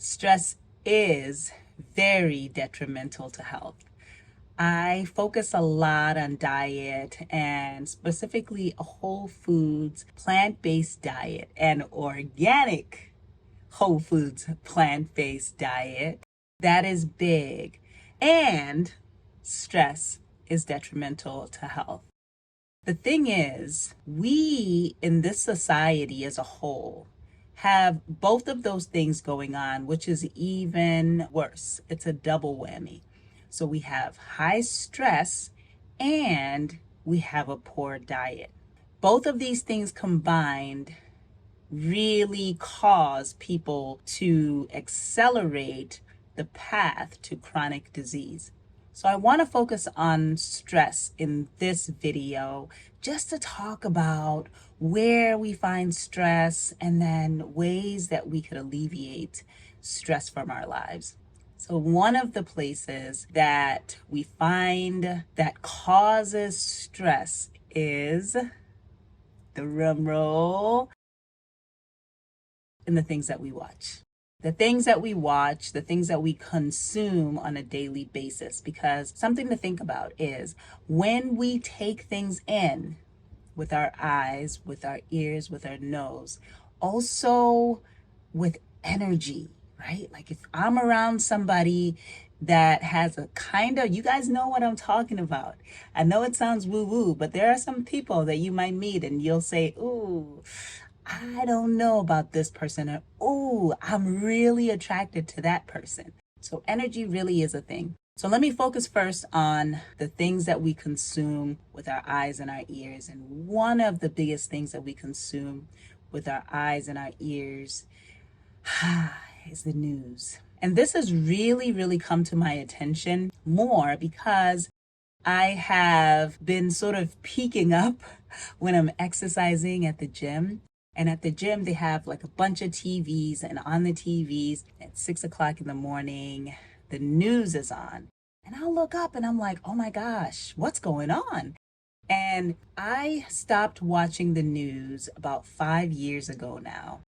Stress is very detrimental to health. I focus a lot on diet and specifically a whole foods, plant-based diet and organic whole foods, plant-based diet. That is big. And stress is detrimental to health. The thing is, we in this society as a whole have both of those things going on, which is even worse. It's a double whammy. So we have high stress and we have a poor diet. Both of these things combined really cause people to accelerate the path to chronic disease. So I want to focus on stress in this video just to talk about where we find stress and then ways that we could alleviate stress from our lives. So one of the places that we find that causes stress is, the drum roll, in the things that we watch. The things that we watch, the things that we consume on a daily basis. Because something to think about is when we take things in with our eyes, with our ears, with our nose, also with energy, right? Like if I'm around somebody that has a kind of, you guys know what I'm talking about. I know it sounds woo-woo, but there are some people that you might meet and you'll say, ooh, I don't know about this person, or oh, I'm really attracted to that person. So energy really is a thing. So let me focus first on the things that we consume with our eyes and our ears. And one of the biggest things that we consume with our eyes and our ears is the news. And this has really come to my attention more because I have been sort of peeking up when I'm exercising at the gym. And at the gym, they have like a bunch of TVs, and on the TVs at 6 o'clock in the morning, the news is on. And I'll look up and I'm like, oh my gosh, what's going on? And I stopped watching the news about 5 years ago now.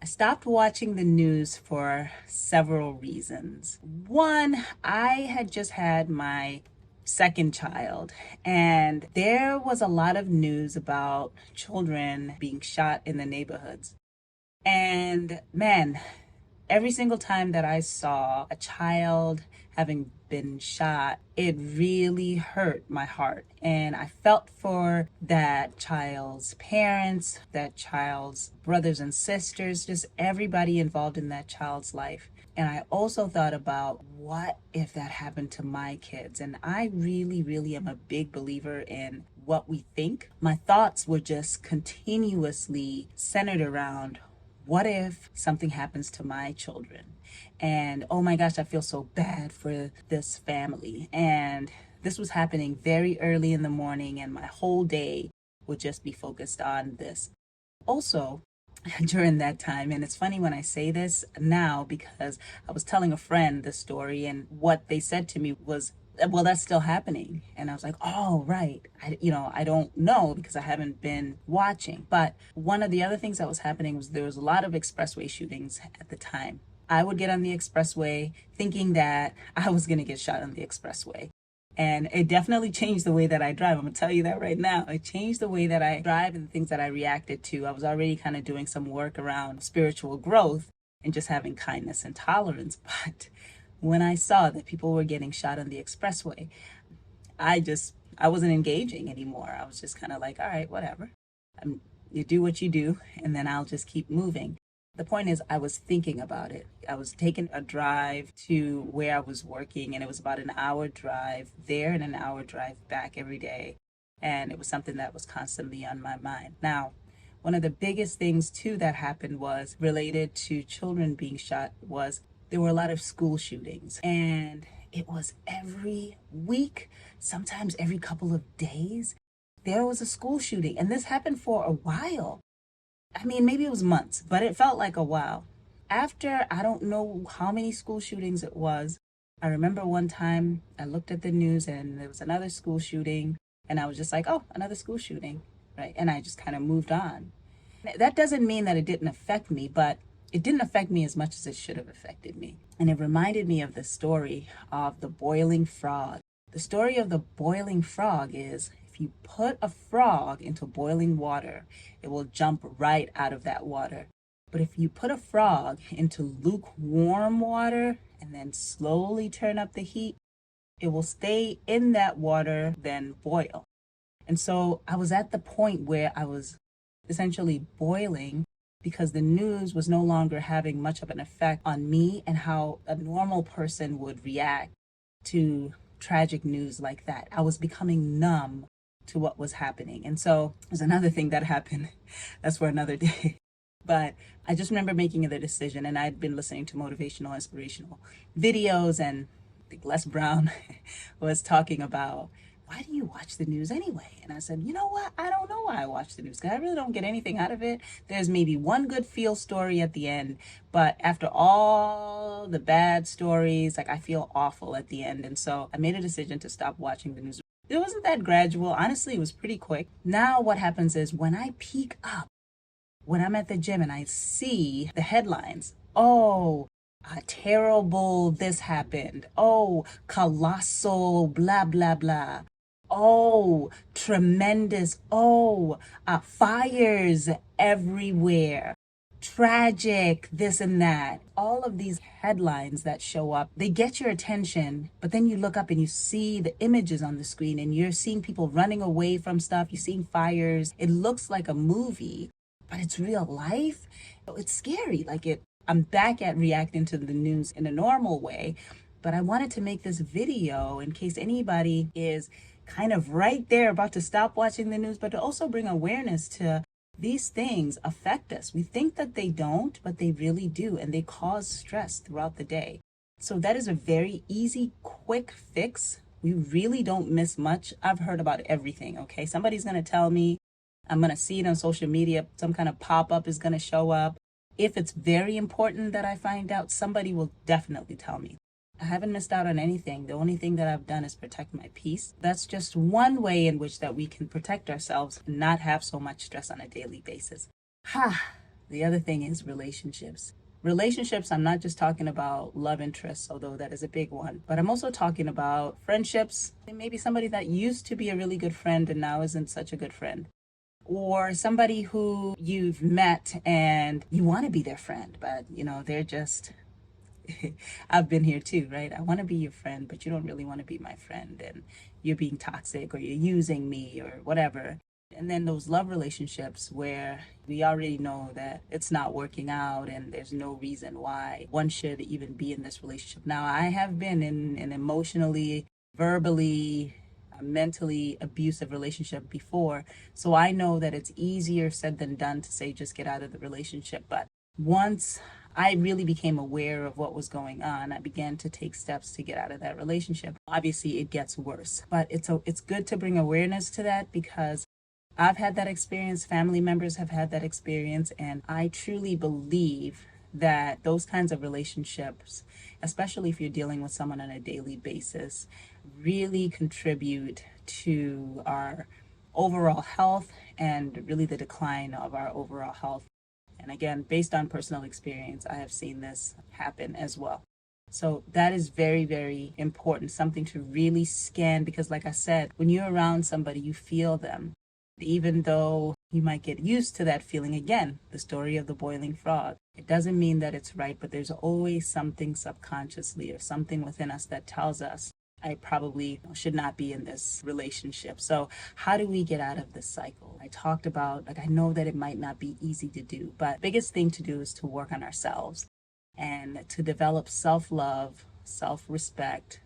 I stopped watching the news for several reasons. One, I had just had my second child, and there was a lot of news about children being shot in the neighborhoods. And man, every single time that I saw a child having been shot, it really hurt my heart. And I felt for that child's parents, that child's brothers and sisters, just everybody involved in that child's life. And I also thought about what if that happened to my kids? And I really am a big believer in what we think. My thoughts were just continuously centered around what if something happens to my children? And oh my gosh, I feel so bad for this family. And this was happening very early in the morning, and my whole day would just be focused on this. Also, during that time, and it's funny when I say this now because I was telling a friend the story, and what they said to me was, well, that's still happening. And I was like, oh, right. I don't know because I haven't been watching. But one of the other things that was happening was there was a lot of expressway shootings at the time. I would get on the expressway thinking that I was going to get shot on the expressway. And it definitely changed the way that I drive. I'm going to tell you that right now. It changed the way that I drive and the things that I reacted to. I was already kind of doing some work around spiritual growth and just having kindness and tolerance. But when I saw that people were getting shot on the expressway, I wasn't engaging anymore. I was just kind of like, all right, whatever. You do what you do, and then I'll just keep moving. The point is, I was thinking about it. I was taking a drive to where I was working, and it was about an hour drive there and an hour drive back every day. And it was something that was constantly on my mind. Now, one of the biggest things too that happened was related to children being shot was there were a lot of school shootings, and it was every week, sometimes every couple of days, there was a school shooting. And this happened for a while. I mean, maybe it was months, but it felt like a while. After, I don't know how many school shootings it was, I remember one time I looked at the news and there was another school shooting, and I was just like, oh, another school shooting, right? And I just kind of moved on. That doesn't mean that it didn't affect me, but it didn't affect me as much as it should have affected me. And it reminded me of the story of the boiling frog. The story of the boiling frog is if you put a frog into boiling water, it will jump right out of that water. But if you put a frog into lukewarm water and then slowly turn up the heat, it will stay in that water, then boil. And so I was at the point where I was essentially boiling because the news was no longer having much of an effect on me and how a normal person would react to tragic news like that. I was becoming numb to what was happening. And so there's another thing that happened. That's for another day. But I just remember making the decision, and I'd been listening to motivational, inspirational videos, and I think Les Brown was talking about, why do you watch the news anyway? And I said, you know what? I don't know why I watch the news because I really don't get anything out of it. There's maybe one good feel story at the end, but after all the bad stories, like I feel awful at the end. And so I made a decision to stop watching the news. It wasn't that gradual. Honestly, it was pretty quick. Now what happens is when I peak up, when I'm at the gym and I see the headlines, oh, terrible, this happened. Oh, colossal, blah, blah, blah. Oh, tremendous. Oh, fires everywhere. Tragic, this and that. All of these headlines that show up, they get your attention, but then you look up and you see the images on the screen and you're seeing people running away from stuff. You're seeing fires. It looks like a movie, but it's real life. It's scary. I'm back at reacting to the news in a normal way, but I wanted to make this video in case anybody is kind of right there about to stop watching the news, but to also bring awareness to these things affect us. We think that they don't, but they really do, and they cause stress throughout the day. So that is a very easy, quick fix. We really don't miss much. I've heard about everything, okay? Somebody's going to tell me, I'm going to see it on social media, some kind of pop-up is going to show up. If it's very important that I find out, somebody will definitely tell me. I haven't missed out on anything. The only thing that I've done is protect my peace. That's just one way in which that we can protect ourselves and not have so much stress on a daily basis. The other thing is relationships. Relationships, I'm not just talking about love interests, although that is a big one, but I'm also talking about friendships. Maybe somebody that used to be a really good friend and now isn't such a good friend. Or somebody who you've met and you want to be their friend, but they're just, I've been here too, right? I want to be your friend, but you don't really want to be my friend, and you're being toxic or you're using me or whatever. And then those love relationships where we already know that it's not working out and there's no reason why one should even be in this relationship. Now, I have been in an emotionally, verbally, mentally abusive relationship before, so I know that it's easier said than done to say just get out of the relationship. But once I really became aware of what was going on, I began to take steps to get out of that relationship. Obviously it gets worse, but it's good to bring awareness to that because I've had that experience, family members have had that experience, and I truly believe that those kinds of relationships, especially if you're dealing with someone on a daily basis, really contribute to our overall health and really the decline of our overall health. And again, based on personal experience, I have seen this happen as well. So that is very, very important, something to really scan, because like I said, when you're around somebody, you feel them. Even though you might get used to that feeling, again, the story of the boiling frog. It doesn't mean that it's right, but there's always something subconsciously or something within us that tells us, I probably should not be in this relationship. So how do we get out of this cycle? I talked about, I know that it might not be easy to do, but biggest thing to do is to work on ourselves and to develop self-love, self-respect,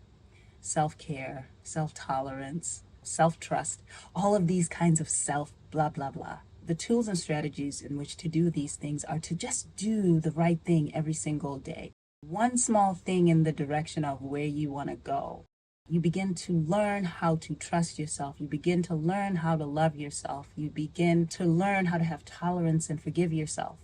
self-care, self-tolerance, self-trust, all of these kinds of self blah, blah, blah. The tools and strategies in which to do these things are to just do the right thing every single day. One small thing in the direction of where you want to go. You begin to learn how to trust yourself. You begin to learn how to love yourself. You begin to learn how to have tolerance and forgive yourself.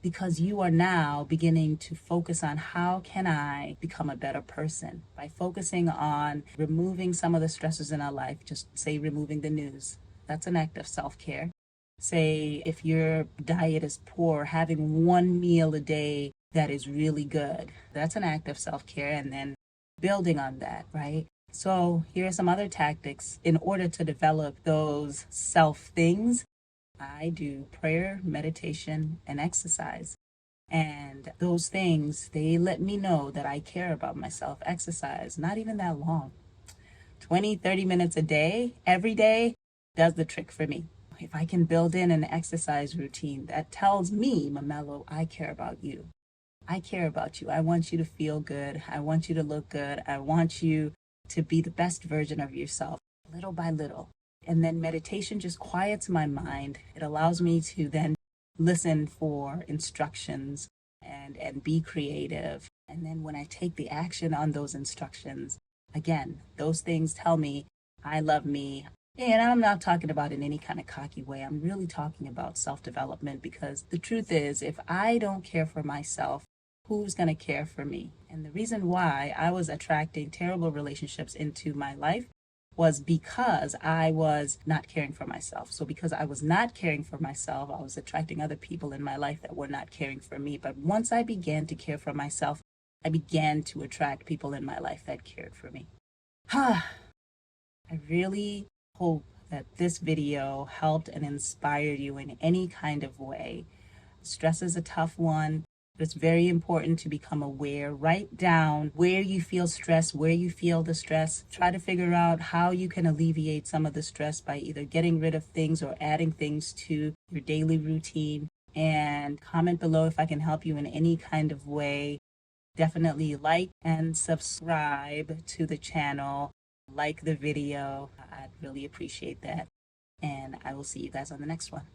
Because you are now beginning to focus on how can I become a better person by focusing on removing some of the stresses in our life. Just say removing the news. That's an act of self-care. Say if your diet is poor, having one meal a day that is really good, that's an act of self-care, and then building on that, right? So here are some other tactics in order to develop those self things. I do prayer, meditation, and exercise. And those things, they let me know that I care about myself. Exercise, not even that long. 20, 30 minutes a day, every day, does the trick for me. If I can build in an exercise routine that tells me, Mamelo, I care about you. I care about you. I want you to feel good. I want you to look good. I want you to be the best version of yourself, little by little. And then meditation just quiets my mind. It allows me to then listen for instructions and be creative. And then when I take the action on those instructions, again, those things tell me I love me. And I'm not talking about in any kind of cocky way. I'm really talking about self development, because the truth is, if I don't care for myself, who's going to care for me? And the reason why I was attracting terrible relationships into my life was because I was not caring for myself. So because I was not caring for myself, I was attracting other people in my life that were not caring for me. But once I began to care for myself, I began to attract people in my life that cared for me. I really hope that this video helped and inspired you in any kind of way. Stress is a tough one, but it's very important to become aware. Write down where you feel stress, where you feel the stress. Try to figure out how you can alleviate some of the stress by either getting rid of things or adding things to your daily routine. And comment below if I can help you in any kind of way. Definitely like and subscribe to the channel. Like the video. I'd really appreciate that. And I will see you guys on the next one.